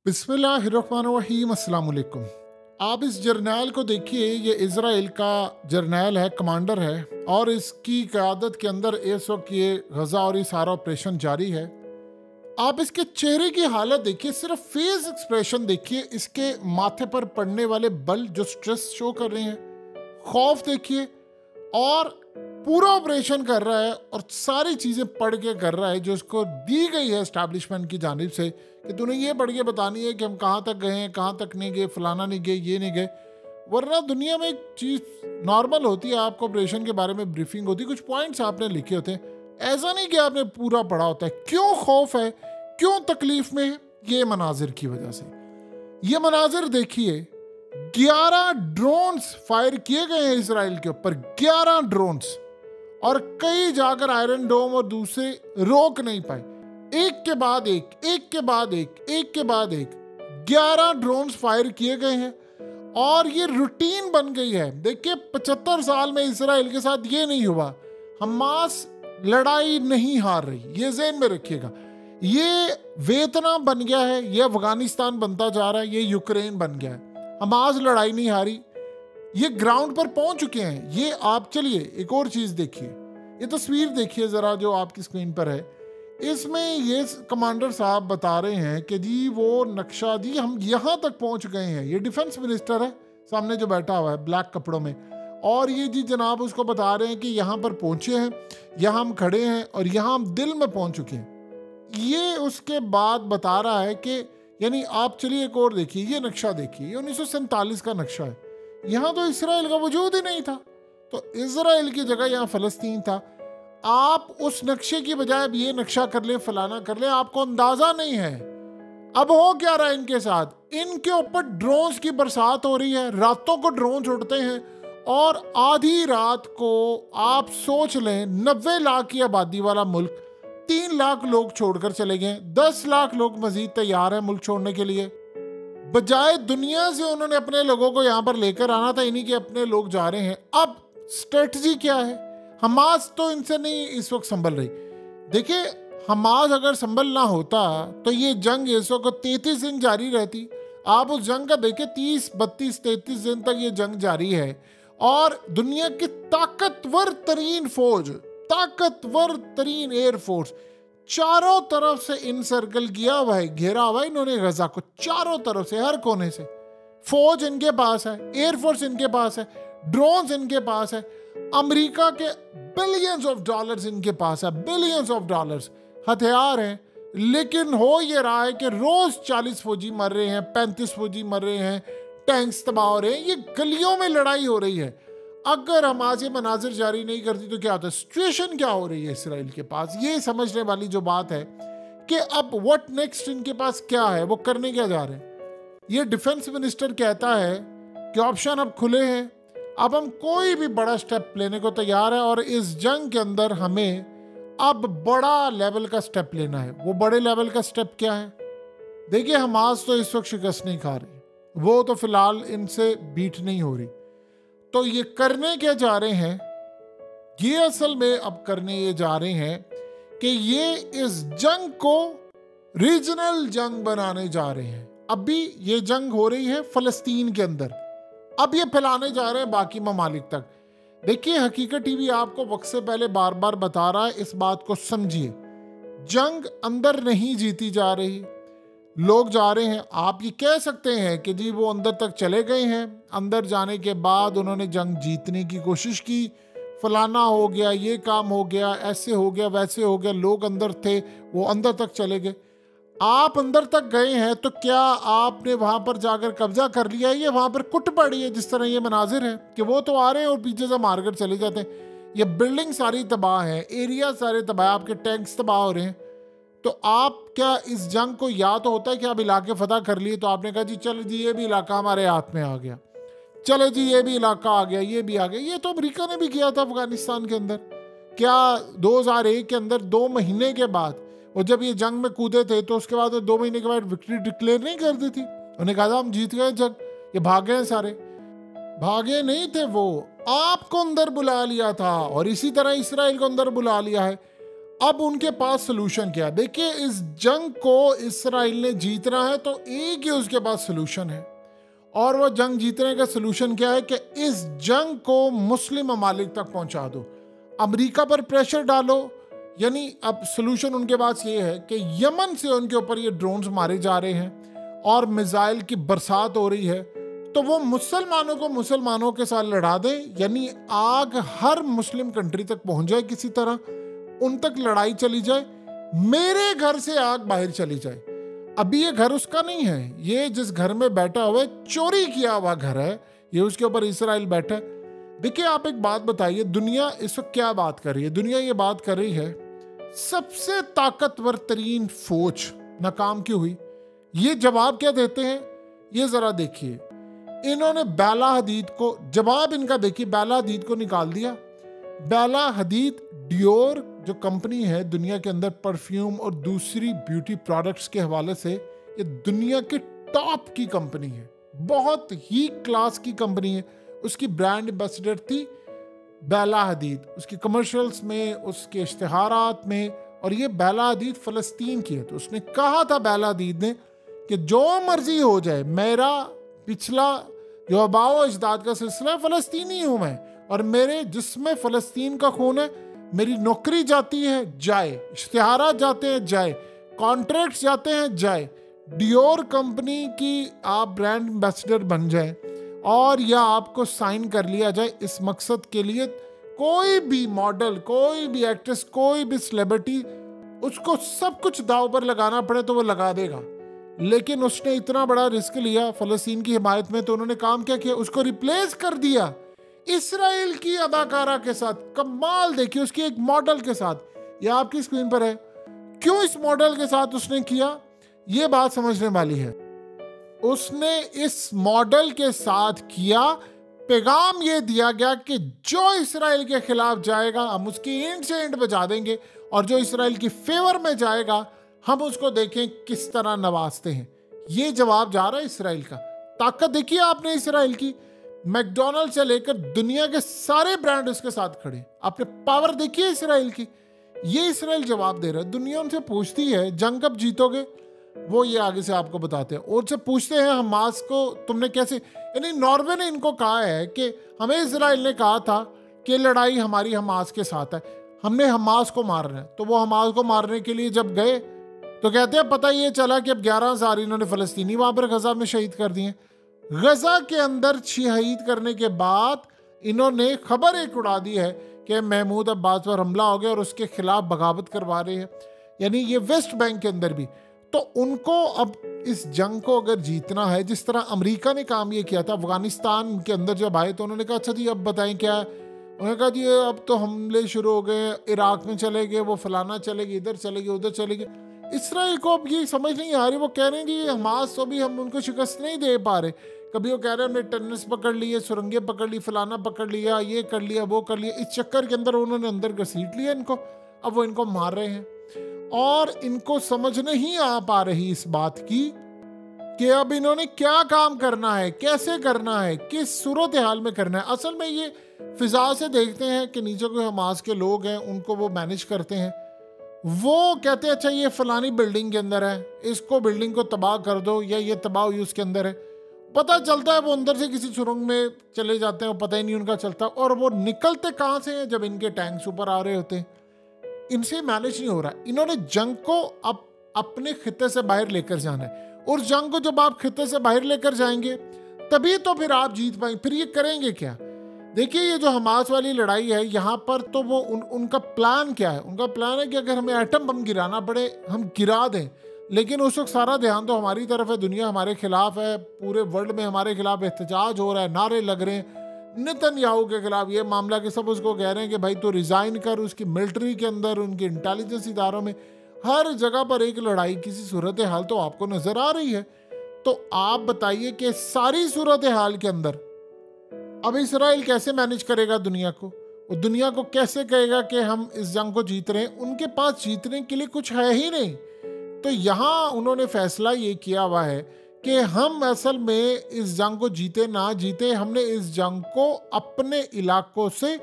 बिस्मिल्लाहिर्रहमानिर्रहीम, अस्सलाम वालेकुम। आप इस जर्नैल को देखिए, ये इज़राइल का जर्नैल है, कमांडर है और इसकी क़यादत के अंदर इस वक्त ये गज़ा और ये सारा ऑपरेशन जारी है। आप इसके चेहरे की हालत देखिए, सिर्फ फेस एक्सप्रेशन देखिए, इसके माथे पर पड़ने वाले बल जो स्ट्रेस शो कर रहे हैं, खौफ देखिए, और पूरा ऑपरेशन कर रहा है और सारी चीज़ें पढ़ के कर रहा है जो इसको दी गई है एस्टैब्लिशमेंट की जानिब से कि तूने ये पढ़ के बतानी है कि हम कहाँ तक गए हैं, कहाँ तक नहीं गए, फलाना नहीं गए, ये नहीं गए। वरना दुनिया में एक चीज़ नॉर्मल होती है, आपको ऑपरेशन के बारे में ब्रीफिंग होती है, कुछ पॉइंट्स आपने लिखे होते हैं, ऐसा नहीं कि आपने पूरा पढ़ा होता है। क्यों खौफ है, क्यों तकलीफ में है? ये मनाजिर की वजह से। ये मनाजिर देखिए, 11 ड्रोन्स फायर किए गए हैं इसराइल के ऊपर, 11 ड्रोन्स, और कई जाकर आयरन डोम और दूसरे रोक नहीं पाए। एक के बाद एक, एक के बाद एक, एक के बाद एक 11 ड्रोन्स फायर किए गए हैं और ये रूटीन बन गई है। देखिए, 75 साल में इसराइल के साथ ये नहीं हुआ। हमास लड़ाई नहीं हार रही, ये ज़हन में रखिएगा। ये वियतनाम बन गया है, ये अफगानिस्तान बनता जा रहा है, ये यूक्रेन बन गया है। हमास लड़ाई नहीं हारी, ये ग्राउंड पर पहुंच चुके हैं। ये आप चलिए एक और चीज देखिए, ये तस्वीर देखिए जरा जो आपकी स्क्रीन पर है। इसमें ये कमांडर साहब बता रहे हैं कि जी वो नक्शा, जी हम यहाँ तक पहुंच गए हैं। ये डिफेंस मिनिस्टर है सामने जो बैठा हुआ है ब्लैक कपड़ों में, और ये जी जनाब उसको बता रहे हैं कि यहाँ पर पहुंचे हैं, यहाँ हम खड़े हैं और यहाँ हम दिल में पहुंच चुके हैं। ये उसके बाद बता रहा है कि यानी आप चलिए एक और देखिए, ये नक्शा देखिए, ये 1947 का नक्शा है। यहाँ तो इसराइल का वजूद ही नहीं था, तो इसराइल की जगह यहाँ फलस्तीन था। आप उस नक्शे की बजाय अब ये नक्शा कर ले, फलाना कर ले, आपको अंदाजा नहीं है अब हो क्या रहा है इनके साथ। इनके ऊपर ड्रोन्स की बरसात हो रही है, रातों को ड्रोन्स उड़ते हैं, और आधी रात को आप सोच लें 90 लाख की आबादी वाला मुल्क, 3 लाख लोग छोड़कर चले गए, 10 लाख लोग मजीद तैयार हैं मुल्क छोड़ने के लिए। बजाय दुनिया से उन्होंने अपने लोगों को यहाँ पर लेकर आना था, इन्हीं के अपने लोग जा रहे हैं। अब स्ट्रेटजी क्या है? हमास तो इनसे नहीं इस वक्त संभल रही। देखिए, हमास अगर संभल ना होता तो ये जंग इस वक्त 33 दिन जारी रहती। आप उस जंग का देखिए, 30, 32, 33 दिन तक ये जंग जारी है और दुनिया की ताकतवर तरीन फौज, ताकतवर तरीन एयरफोर्स चारों तरफ से इनसर्कल किया हुआ है, घेरा हुआ है इन्होंने गजा को चारों तरफ से, हर कोने से। फौज इनके पास है, एयरफोर्स इनके पास है, ड्रोन्स इनके पास है, अमेरिका के बिलियंस ऑफ डॉलर्स इनके पास है, बिलियंस ऑफ डॉलर्स, हथियार हैं। लेकिन हो ये रहा है कि रोज 40 फौजी मर रहे हैं, 35 फौजी मर रहे हैं, टैंक्स तबाह हो रहे हैं, ये गलियों में लड़ाई हो रही है। अगर हमास ये मनाजिर जारी नहीं करती तो क्या होता है? सिचुएशन क्या हो रही है इसराइल के पास? ये समझने वाली जो बात है कि अब व्हाट नेक्स्ट इनके पास क्या है, वो करने क्या जा रहे हैं। ये डिफेंस मिनिस्टर कहता है कि ऑप्शन अब खुले हैं, अब हम कोई भी बड़ा स्टेप लेने को तैयार है और इस जंग के अंदर हमें अब बड़ा लेवल का स्टेप लेना है। वो बड़े लेवल का स्टेप क्या है? देखिए, हमास तो इस वक्त शिकस्त नहीं खा रही, वो तो फिलहाल इनसे बीट नहीं हो रही। तो ये करने क्या जा रहे हैं? ये असल में अब करने ये जा रहे हैं कि ये इस जंग को रीजनल जंग बनाने जा रहे हैं। अभी ये जंग हो रही है फलस्तीन के अंदर, अब ये फैलाने जा रहे हैं बाकी ममालिक तक। देखिए, हकीकत टीवी आपको वक्त से पहले बार बार बता रहा है, इस बात को समझिए। जंग अंदर नहीं जीती जा रही, लोग जा रहे हैं। आप ये कह सकते हैं कि जी वो अंदर तक चले गए हैं, अंदर जाने के बाद उन्होंने जंग जीतने की कोशिश की, फलाना हो गया, ये काम हो गया, ऐसे हो गया, वैसे हो गया, लोग अंदर थे, वो अंदर तक चले गए। आप अंदर तक गए हैं तो क्या आपने वहां पर जाकर कब्जा कर लिया है? ये वहां पर कुट पड़ी है, जिस तरह ये मनाजिर है कि वो तो आ रहे हैं और पीछे से मारकर चले जाते हैं। ये बिल्डिंग सारी तबाह है, एरिया सारे तबाह, आपके टैंक्स तबाह हो रहे हैं। तो आप क्या इस जंग को, या तो होता है कि आप इलाके फतह कर लिए, तो आपने कहा जी चलो जी ये भी इलाका हमारे हाथ में आ गया, चलो जी ये भी इलाका आ गया, ये भी आ गया। ये तो अमेरिका ने भी किया था अफगानिस्तान के अंदर। क्या 2001 के अंदर 2 महीने के बाद, और जब ये जंग में कूदे थे तो उसके बाद 2 महीने के बाद विक्ट्री डिक्लेयर नहीं कर दी थी? उन्होंने कहा था हम जीत गए जंग, ये भागे हैं सारे। भागे नहीं थे, वो आपको अंदर बुला लिया था, और इसी तरह इसराइल को अंदर बुला लिया है। अब उनके पास सोल्यूशन क्या है? देखिए, इस जंग को इसराइल ने जीतना है तो एक ही उसके पास सोल्यूशन है, और वो जंग जीतने का सोल्यूशन क्या है कि इस जंग को मुस्लिम ममालिक तक पहुंचा दो, अमेरिका पर प्रेशर डालो। यानी अब सोल्यूशन उनके पास ये है कि यमन से उनके ऊपर ये ड्रोन्स मारे जा रहे हैं और मिसाइल की बरसात हो रही है, तो वो मुसलमानों को मुसलमानों के साथ लड़ा दें, यानी आग हर मुस्लिम कंट्री तक पहुंच जाए, किसी तरह उन तक लड़ाई चली जाए, मेरे घर से आग बाहर चली जाए। अभी ये घर उसका नहीं है, ये जिस घर में बैठा हुआ है चोरी किया हुआ घर है, ये उसके ऊपर इसराइल बैठा है। देखिए, आप एक बात बताइए, दुनिया इस वक्त क्या बात कर रही है? दुनिया ये बात कर रही है सबसे ताकतवर तरीन फौज नाकाम क्यों हुई? ये जवाब क्या देते हैं, ये जरा देखिए। इन्होंने बेला हदीद को, जवाब इनका देखिए, बेला हदीद को निकाल दिया। बेला हदीद डियोर जो कंपनी है दुनिया के अंदर परफ्यूम और दूसरी ब्यूटी प्रोडक्ट्स के हवाले से, ये दुनिया के टॉप की कंपनी है, बहुत ही क्लास की कंपनी है। उसकी ब्रांड एम्बेसडर थी बेला हदीद, उसकी कमर्शियल्स में, उसके इश्तिहारात में, और ये बेला हदीद फ़लस्तीन की है। तो उसने कहा था बेला हदीद ने कि जो मर्जी हो जाए, मेरा पिछला जो आबाओ अजदाद का सिलसिला फ़लस्तीनी हूँ मैं, और मेरे जिसमें फ़लस्तीन का खून है, मेरी नौकरी जाती है जाए, इश्तिहारात जाते हैं जाए, कॉन्ट्रैक्ट्स जाते हैं जाए, डियोर कंपनी की आप ब्रांड एम्बेसडर बन जाए और या आपको साइन कर लिया जाए इस मकसद के लिए, कोई भी मॉडल, कोई भी एक्ट्रेस, कोई भी सेलिब्रिटी, उसको सब कुछ दांव पर लगाना पड़े तो वो लगा देगा। लेकिन उसने इतना बड़ा रिस्क लिया फ़लस्तीन की हिमायत में, तो उन्होंने काम क्या किया, उसको रिप्लेस कर दिया इसराइल की अदाकारा के साथ। कमाल देखिए, उसकी एक मॉडल के साथ, ये आपकी स्क्रीन पर है। क्यों इस मॉडल के साथ उसने किया, ये बात समझने वाली है। उसने इस मॉडल के साथ किया, पैगाम ये दिया गया कि जो इसराइल के खिलाफ जाएगा हम उसकी एंड से एंड बजा देंगे, और जो इसराइल की फेवर में जाएगा हम उसको देखें किस तरह नवाजते हैं। ये जवाब जा रहा है इसराइल का। ताकत देखिए आपने इसराइल की, मैकडोनल्ड से लेकर दुनिया के सारे ब्रांड उसके साथ खड़े। आपने पावर देखी है इसराइल की। ये इसराइल जवाब दे रहा है। दुनिया उनसे पूछती है जंग कब जीतोगे, वो ये आगे से आपको बताते हैं। और से पूछते हैं हमास को तुमने कैसे, यानी नॉर्वे ने इनको कहा है कि हमें इसराइल ने कहा था कि लड़ाई हमारी हमास के साथ है, हमने हमास को मारना है। तो वो हमास को मारने के लिए जब गए तो कहते हैं पता ये चला कि अब 11,000 इन्होंने फ़लस्तीनी वहाँ पर गजा में शहीद कर दिए। गजा के अंदर शहीद करने के बाद इन्होंने खबर एक उड़ा दी है कि महमूद अब्बास पर हमला हो गया और उसके खिलाफ बगावत करवा रहे हैं, यानी ये वेस्ट बैंक के अंदर भी। तो उनको अब इस जंग को अगर जीतना है, जिस तरह अमेरिका ने काम ये किया था अफगानिस्तान के अंदर जब आए तो उन्होंने कहा अच्छा जी अब बताएं क्या है। उन्होंने कहा जी अब तो हमले शुरू हो गए, इराक में चले गए, वो फलाना चले गए, इधर चले गए, उधर चले गए। इसराइल को अब ये समझ नहीं आ रही, वो कह रहे हैं जी हमास तो भी हम उनको शिकस्त नहीं दे पा रहे। कभी वो कह रहे हैं हमने टनल्स पकड़ लिए, सुरंगें पकड़ ली, फलाना पकड़ लिया, ये कर लिया, वो कर लिया। इस चक्कर के अंदर उन्होंने अंदर घसीट लिया इनको, अब वो इनको मार रहे हैं। और इनको समझ नहीं आ पा रही इस बात की कि अब इन्होंने क्या काम करना है, कैसे करना है, किस सूरत हाल में करना है। असल में ये फिजा से देखते हैं कि नीचे कोई हमास के लोग हैं, उनको वो मैनेज करते हैं। वो कहते हैं अच्छा ये फलानी बिल्डिंग के अंदर है, इसको बिल्डिंग को तबाह कर दो, या ये तबाह हुई उसके अंदर है। पता चलता है वो अंदर से किसी सुरंग में चले जाते हैं, पता ही नहीं उनका चलता। और वो निकलते कहाँ से हैं, जब इनके टैंक्स ऊपर आ रहे होते हैं। इनसे मैनेज नहीं हो रहा। इन्होंने जंग को अब अपने खिते से बाहर लेकर जाना है, और जंग को जब आप खिते से बाहर लेकर जाएंगे तभी तो फिर आप जीत पाएंगे। फिर ये करेंगे क्या? देखिए ये जो हमास वाली लड़ाई है यहाँ पर, तो वो उनका प्लान क्या है? उनका प्लान है कि अगर हमें एटम बम गिराना पड़े हम गिरा दें, लेकिन उस वक्त सारा ध्यान तो हमारी तरफ है, दुनिया हमारे खिलाफ है, पूरे वर्ल्ड में हमारे खिलाफ एहतजाज हो रहा है, नारे लग रहे हैं नेतन्याहू के खिलाफ। ये मामला कि सब उसको कह रहे हैं कि भाई तो रिजाइन कर, उसकी मिलिट्री के अंदर, उनके इंटेलिजेंस इदारों में, हर जगह पर एक लड़ाई किसी सूरत हाल तो आपको नजर आ रही है। तो आप बताइए कि सारी सूरत हाल के अंदर अब इसराइल कैसे मैनेज करेगा दुनिया को? वो दुनिया को कैसे कहेगा कि हम इस जंग को जीत रहे हैं? उनके पास जीतने के लिए कुछ है ही नहीं। तो यहाँ उन्होंने फैसला ये किया हुआ है कि हम असल में इस जंग को जीते ना जीते, हमने इस जंग को अपने इलाकों से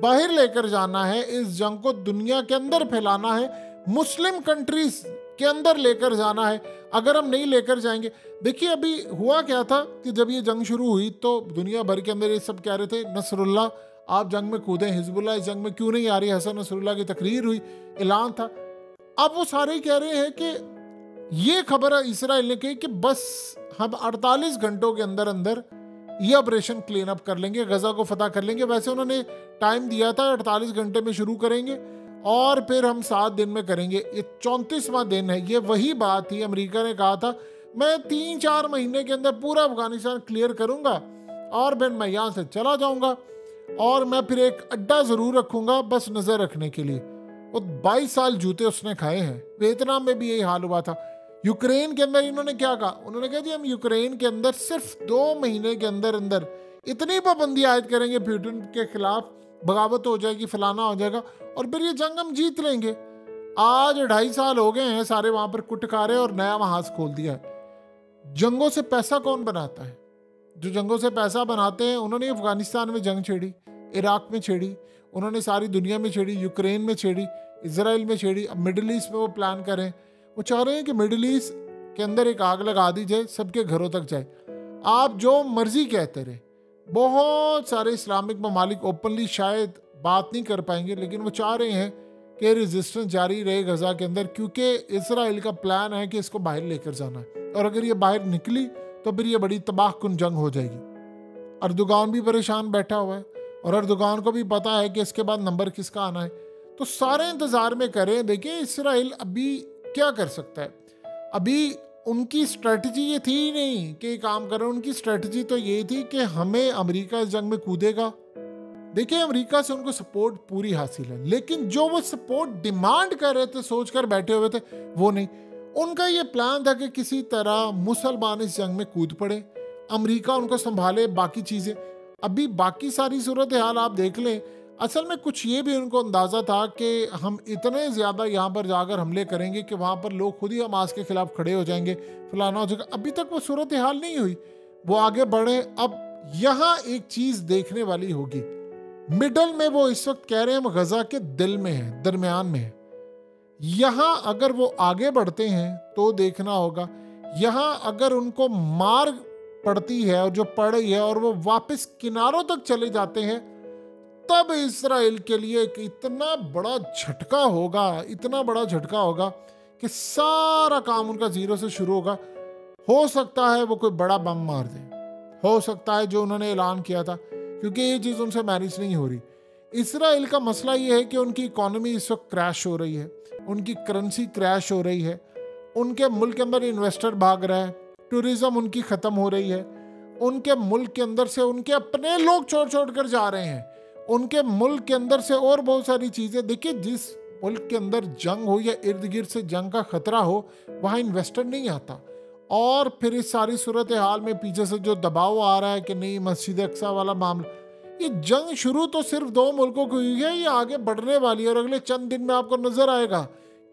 बाहर लेकर जाना है, इस जंग को दुनिया के अंदर फैलाना है, मुस्लिम कंट्रीज के अंदर लेकर जाना है। अगर हम नहीं लेकर जाएंगे, देखिए अभी हुआ क्या था कि जब ये जंग शुरू हुई तो दुनिया भर के अंदर ये सब कह रहे थे नसरुल्लाह आप जंग में कूदें, हिजबुल्लाह इस जंग में क्यों नहीं आ रही, हसन नसरुल्लाह की तकरीर हुई, ऐलान था। अब वो सारे कह रहे हैं कि ये खबर इसराइल ने कही कि बस हम 48 घंटों के अंदर अंदर ये ऑपरेशन क्लीन अप कर लेंगे, गजा को फतह कर लेंगे। वैसे उन्होंने टाइम दिया था 48 घंटे में शुरू करेंगे और फिर हम 7 दिन में करेंगे। ये 34वां दिन है। ये वही बात थी, अमेरिका ने कहा था मैं 3-4 महीने के अंदर पूरा अफगानिस्तान क्लियर करूंगा और फिर मैं यहाँ से चला जाऊंगा और मैं फिर एक अड्डा जरूर रखूंगा बस नजर रखने के लिए। वो 22 साल जूते उसने खाए हैं। वियतनाम में भी यही हाल हुआ था। यूक्रेन के अंदर इन्होंने क्या कहा, उन्होंने कहा जी हम यूक्रेन के अंदर सिर्फ 2 महीने के अंदर अंदर इतनी पाबंदी आयद करेंगे पुतिन के खिलाफ, बगावत हो जाएगी, फलाना हो जाएगा और फिर ये जंग हम जीत लेंगे। आज 2.5 साल हो गए हैं, सारे वहां पर कुट खा रहे और नया महाज खोल दिया है। जंगों से पैसा कौन बनाता है? जो जंगों से पैसा बनाते हैं उन्होंने अफगानिस्तान में जंग छेड़ी, इराक में छेड़ी, उन्होंने सारी दुनिया में छेड़ी, यूक्रेन में छेड़ी, इसराइल में छेड़ी। अब मिडिल ईस्ट में वो प्लान करें, वो चाह रहे हैं कि मिडिल ईस्ट के अंदर एक आग लगा दी जाए, सबके घरों तक जाए। आप जो मर्जी कहते रहे, बहुत सारे इस्लामिक ममालिक ओपनली शायद बात नहीं कर पाएंगे, लेकिन वो चाह रहे हैं कि रेजिस्टेंस जारी रहे गजा के अंदर, क्योंकि इसराइल का प्लान है कि इसको बाहर लेकर जाना है और अगर ये बाहर निकली तो फिर ये बड़ी तबाहकुन जंग हो जाएगी। अर्दोगान भी परेशान बैठा हुआ है और अर्दोगान को भी पता है कि इसके बाद नंबर किसका आना है। तो सारे इंतजार में करें। देखिए इसराइल अभी क्या कर सकता है, अभी उनकी स्ट्रेटजी ये थी ही नहीं कि काम करें। उनकी स्ट्रेटजी तो ये थी कि हमें अमेरिका इस जंग में कूदेगा। देखिए अमेरिका से उनको सपोर्ट पूरी हासिल है, लेकिन जो वो सपोर्ट डिमांड कर रहे थे, सोच कर बैठे हुए थे, वो नहीं। उनका ये प्लान था कि किसी तरह मुसलमान इस जंग में कूद पड़े, अमेरिका उनको संभाले, बाकी चीजें। अभी बाकी सारी सूरत हाल आप देख लें, असल में कुछ ये भी उनको अंदाजा था कि हम इतने ज्यादा यहाँ पर जाकर हमले करेंगे कि वहां पर लोग खुद ही हमास के खिलाफ खड़े हो जाएंगे, फलाना हो जाएगा। अभी तक वो सूरत हाल नहीं हुई, वो आगे बढ़े। अब यहाँ एक चीज देखने वाली होगी, मिडल में वो इस वक्त कह रहे हैं हम गजा के दिल में हैं, दरमियान में हैं। यहां अगर वो आगे बढ़ते हैं तो देखना होगा, यहां अगर उनको मार पड़ती है और जो पड़ रही है और वो वापस किनारों तक चले जाते हैं, तब इसराइल के लिए एक इतना बड़ा झटका होगा, इतना बड़ा झटका होगा कि सारा काम उनका जीरो से शुरू होगा। हो सकता है वो कोई बड़ा बम मार दे, हो सकता है जो उन्होंने ऐलान किया था, क्योंकि ये चीज़ उनसे मैनेज नहीं हो रही। इसराइल का मसला ये है कि उनकी इकोनॉमी इस वक्त क्रैश हो रही है, उनकी करेंसी क्रैश हो रही है, उनके मुल्क के अंदर इन्वेस्टर भाग रहा है, टूरिज्म उनकी ख़त्म हो रही है, उनके मुल्क के अंदर से उनके अपने लोग छोड़ छोड़ कर जा रहे हैं, उनके मुल्क के अंदर से और बहुत सारी चीज़ें। देखिए जिस मुल्क के अंदर जंग हो या इर्द गिर्द से जंग का खतरा हो, वहाँ इन्वेस्टर नहीं आता। और फिर इस सारी सूरत हाल में पीछे से जो दबाव आ रहा है कि नहीं मस्जिद अक्सा वाला मामला, ये जंग शुरू तो सिर्फ 2 मुल्कों की हुई है, ये आगे बढ़ने वाली है और अगले चंद दिन में आपको नजर आएगा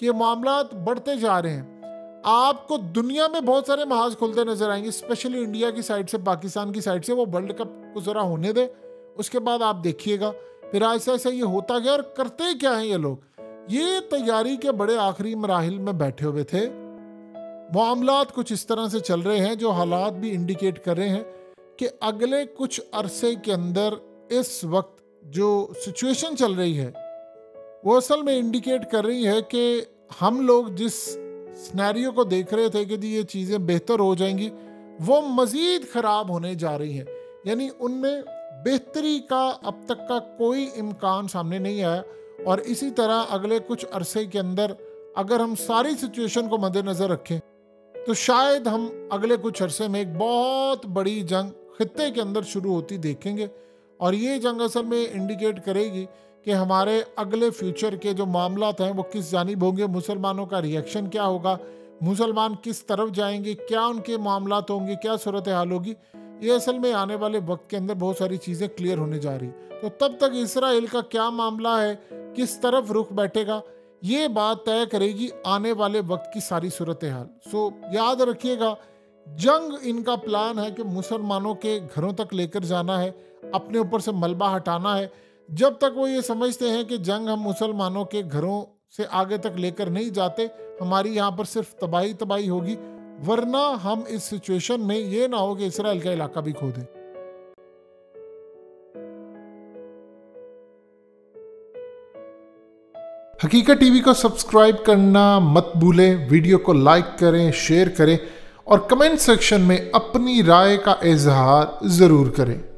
कि ये मामला बढ़ते जा रहे हैं। आपको दुनिया में बहुत सारे महाज खुलते नजर आएंगे, स्पेशली इंडिया की साइड से, पाकिस्तान की साइड से। वो वर्ल्ड कप को जरा होने दे, उसके बाद आप देखिएगा फिर ऐसा ऐसा ये होता गया। और करते क्या है ये लोग, ये तैयारी के बड़े आखिरी मराहिल में बैठे हुए थे। मामलात कुछ इस तरह से चल रहे हैं जो हालात भी इंडिकेट कर रहे हैं कि अगले कुछ अरसे के अंदर इस वक्त जो सिचुएशन चल रही है वो असल में इंडिकेट कर रही है कि हम लोग जिस सिनेरियो को देख रहे थे कि जी ये चीज़ें बेहतर हो जाएंगी, वो मज़ीद ख़राब होने जा रही हैं। यानी उनमें बेहतरी का अब तक का कोई इम्कान सामने नहीं आया। और इसी तरह अगले कुछ अरसे के अंदर अगर हम सारी सिचुएशन को मद्देनज़र रखें तो शायद हम अगले कुछ अरसे में एक बहुत बड़ी जंग खित्ते के अंदर शुरू होती देखेंगे। और ये जंग असल में इंडिकेट करेगी कि हमारे अगले फ्यूचर के जो मामलात हैं वो किस जानिब होंगे, मुसलमानों का रिएक्शन क्या होगा, मुसलमान किस तरफ जाएंगे, क्या उनके मामलात होंगे, क्या सूरत हाल होगी। ये असल में आने वाले वक्त के अंदर बहुत सारी चीज़ें क्लियर होने जा रही। तो तब तक इसराइल का क्या मामला है, किस तरफ रुख बैठेगा, ये बात तय करेगी आने वाले वक्त की सारी सूरत हाल। सो याद रखिएगा, जंग इनका प्लान है कि मुसलमानों के घरों तक लेकर जाना है, अपने ऊपर से मलबा हटाना है। जब तक वो ये समझते हैं कि जंग हम मुसलमानों के घरों से आगे तक लेकर नहीं जाते, हमारी यहाँ पर सिर्फ तबाही तबाही होगी, वरना हम इस सिचुएशन में ये ना हो कि इसराइल का इलाका भी खो दें। हकीकत टीवी को सब्सक्राइब करना मत भूलें, वीडियो को लाइक करें, शेयर करें और कमेंट सेक्शन में अपनी राय का इजहार ज़रूर करें।